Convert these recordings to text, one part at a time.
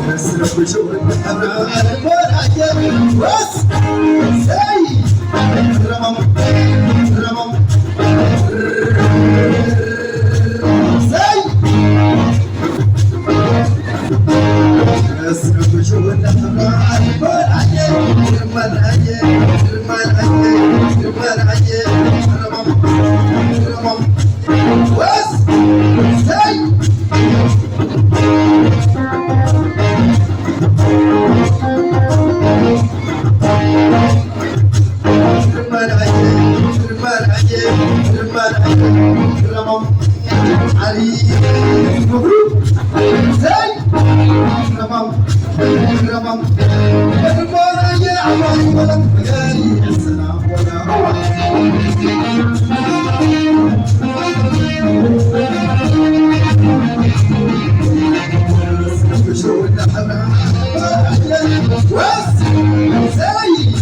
بس لو شغل الحمراء العجل بس زي رمم رمم زي بس لو شغل الحمراء العجل رمم العجل رمم العجل رمم العجل رمم رمم بس زي علي مبروك زي رمم رمم رمم يا عمي ولد مقالي السلام ولا شو الحرام وس زي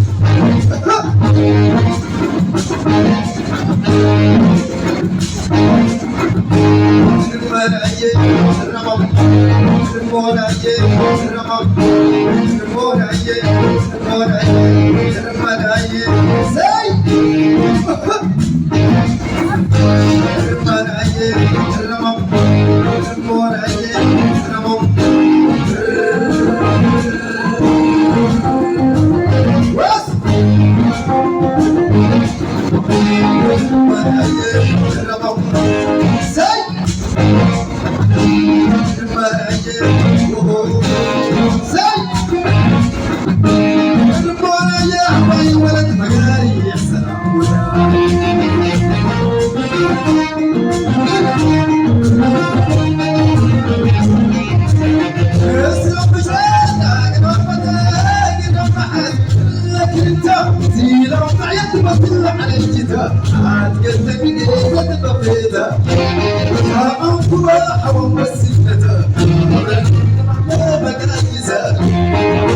على الكتاب عاد قلت من ايد بقيتها حرام فراحه ومسكتها ما بقى يزال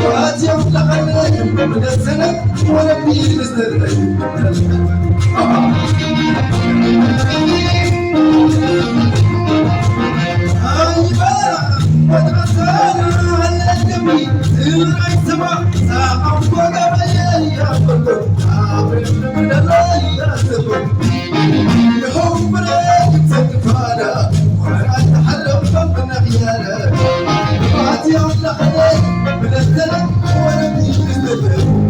وهات يوم لخليك من السنه ولا في مستدرك هاي بارع مدرسانا على الجميل الرئيس سما ساقم فوق بيالي يا فندق من الله يا سفر يحب رايك سقفانا وانا اتحلم من غيانا وهاتي الله خليك من السنة وانا في مستدرك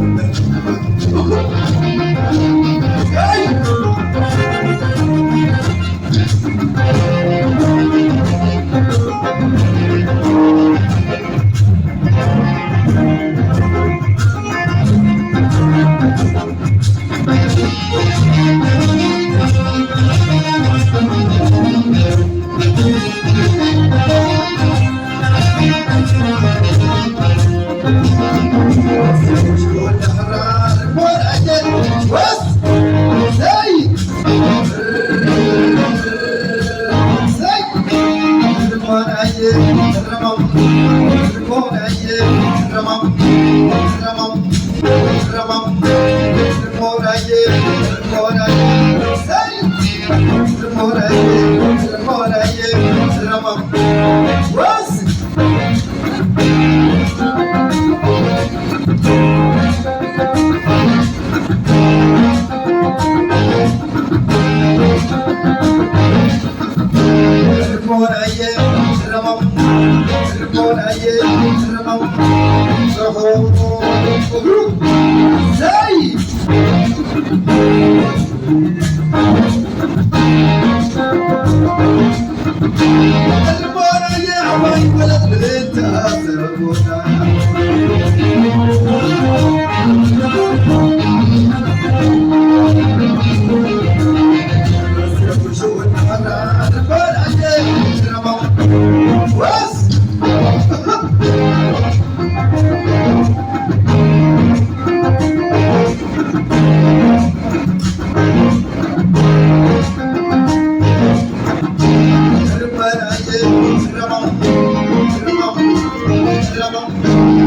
Ramam